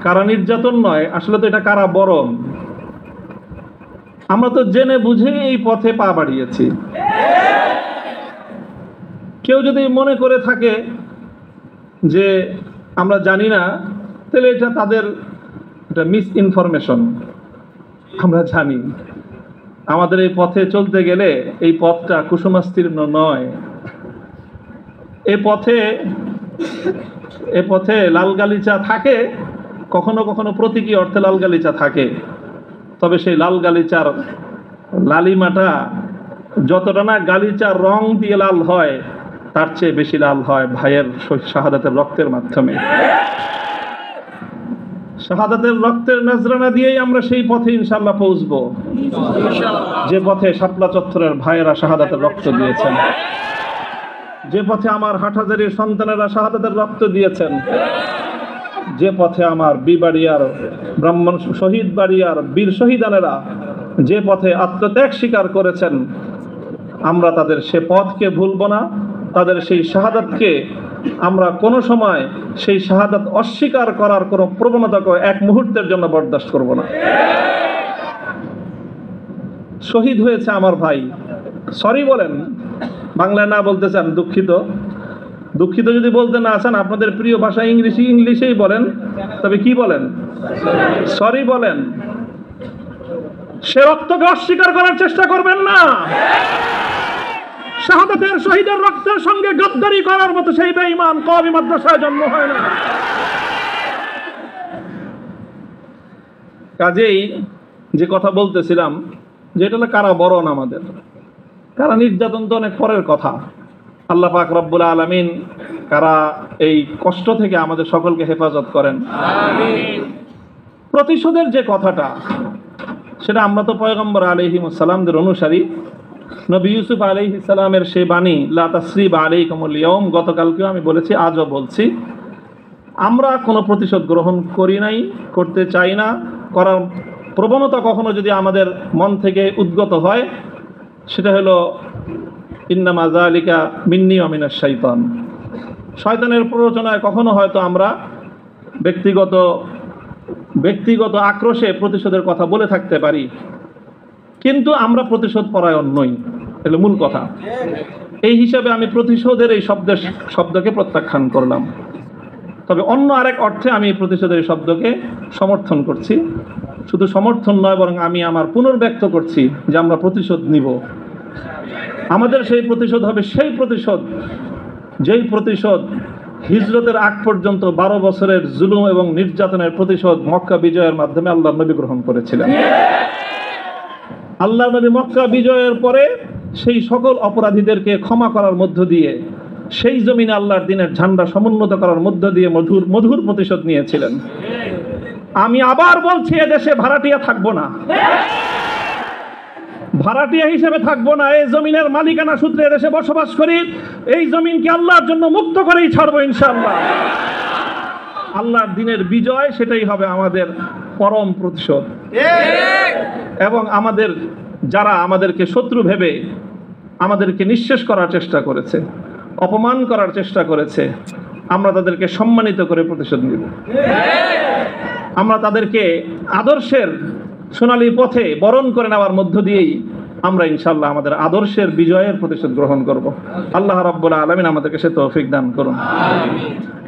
কারা নির্যাতন নয়, আসলে তো এটা কারাবরণ। আমরা তো জেনে বুঝে এই পথে পা বাড়িয়েছি। কেউ যদি মনে করে থাকে যে আমরা জানি না, তাহলে এটা তাদের এটা মিস ইনফরমেশন। আমরা জানি আমাদের এই পথে চলতে গেলে এই পথটা কুসুমাস্তীর্ণ নয়। এ পথে লাল গালিচা থাকে, কখনো কখনো প্রতীকী অর্থে লাল গালিচা থাকে, তবে সেই লাল গালিচার লালিমাটা যতটা না গালিচার রং দিয়ে লাল হয়, তার চেয়ে বেশি লাল হয় ভাইয়ের শাহাদাতের রক্তের মাধ্যমে। শাহাদাতের রক্তের নজরানা দিয়েই আমরা সেই পথে ইনশাআল্লাহ পৌঁছবো, যে পথে শাপলা চত্বরের ভাইয়েরা শাহাদাতের রক্ত দিয়েছেন, যে পথে আমার হাটহাজারীর সন্তানেরা শাহাদাতের রক্ত দিয়েছেন, যে পথে আমার বিবাড়িয়ার ব্রাহ্মণ শহীদ বাড়িয়ার বীর শহীদানেরা যে পথে আত্মত্যাগ স্বীকার করেছেন, আমরা তাদের সে পথকে ভুলব না। তাদের সেই শাহাদাতকে আমরা কোনো সময় সেই শাহাদাত অস্বীকার করার কোনো প্রবণতাকে এক মুহূর্তের জন্য বরদাস্ত করব না। শহীদ হয়েছে আমার ভাই, সরি বলেন। বাংলায় না বলতে চান দুঃখিত, দুঃখিত যদি বলতে না চান আপনাদের প্রিয় ভাষা ইংলিশেই বলেন, তবে কি বলেন? সরি বলেন। সে রক্তকে অস্বীকার করার চেষ্টা করবেন না। শাহাদাতের শহীদের রক্তের সঙ্গে গদ্দারি করার মতো সেই বেঈমান কওমি মাদ্রাসায় জন্ম হয় না। কাজেই যে কথা বলতেছিলাম, যেটা হলো কারাবরণ আমাদের। কারা নির্যাতন তো অনেক পরের কথা। আল্লাহ পাক রব্বুল আলামিন কারা এই কষ্ট থেকে আমাদের সকলকে হেফাজত করেন। আমিন। প্রতিশোধের যে কথাটা, সেটা আমরা তো পয়গম্বর আলাইহিস সালামদের অনুসারী। নবী ইউসুফ আলাইহিস সালামের সেই বাণী, লা তাসরিবা আলাইকুমুল ইয়াউম, গতকালকেও আমি বলেছি, আজও বলছি, আমরা কোনো প্রতিশোধ গ্রহণ করি নাই, করতে চাই না। করার প্রবণতা কখনো যদি আমাদের মন থেকে উদ্গত হয়, সেটা হলো ইন্নামা যালিকা মিন্নি ওয়া মিনাশ শাইতান। শয়তানের প্ররোচনায় কখনো হয়তো আমরা ব্যক্তিগত আক্রোশে প্রতিশোধের কথা বলে থাকতে পারি, কিন্তু আমরা প্রতিশোধ পরায়ণ নই, এটা মূল কথা। এই হিসাবে আমি প্রতিশোধের এই শব্দকে প্রত্যাখ্যান করলাম। তবে অন্য আরেক অর্থে আমি প্রতিশোধের এই শব্দকে সমর্থন করছি। শুধু সমর্থন নয়, বরং আমি আমার পুনর্ব্যক্ত করছি যে আমরা প্রতিশোধ নিব। আমাদের সেই প্রতিশোধ হবে সেই প্রতিশোধ, যেই প্রতিশোধ হিজরতের আগ পর্যন্ত 12 বছরের জুলুম এবং নির্যাতনের প্রতিশোধ মক্কা বিজয়ের মাধ্যমে আল্লাহর নবী গ্রহণ করেছিলেন। আল্লাহর নবী মক্কা বিজয়ের পরে সেই সকল অপরাধীদেরকে ক্ষমা করার মধ্য দিয়ে, সেই জমিনে আল্লাহর দ্বীনের ঝান্ডা সমুন্নত করার মধ্য দিয়ে মধুর প্রতিশোধ নিয়েছিলেন। আমি আবার বলছি, এদেশে ভাড়াটিয়া থাকবো না, ভাড়াটিয়া হিসেবে থাকবো না। এই জমিনের মালিকানা সূত্রে এদেশে বসবাস করি। এই জমিনকে আল্লাহর জন্য মুক্ত করেই ছাড়বো ইনশাআল্লাহ। আল্লাহর দ্বীনের বিজয়, সেটাই হবে আমাদের পরম প্রতিশোধ। এবং যারা আমাদেরকে শত্রু ভেবে আমাদেরকে নিঃশেষ করার চেষ্টা করেছে, অপমান করার চেষ্টা করেছে, আমরা তাদেরকে সম্মানিত করে প্রতিশোধ নিব। আমরা তাদেরকে আদর্শের সোনালী পথে বরণ করে নেওয়ার মধ্য দিয়েই আমরা ইনশাআল্লাহ আমাদের আদর্শের বিজয়ের প্রতিশোধ গ্রহণ করব। আল্লাহ রাব্বুল আলামিন আমাদেরকে সে তৌফিক দান করুন। আমিন।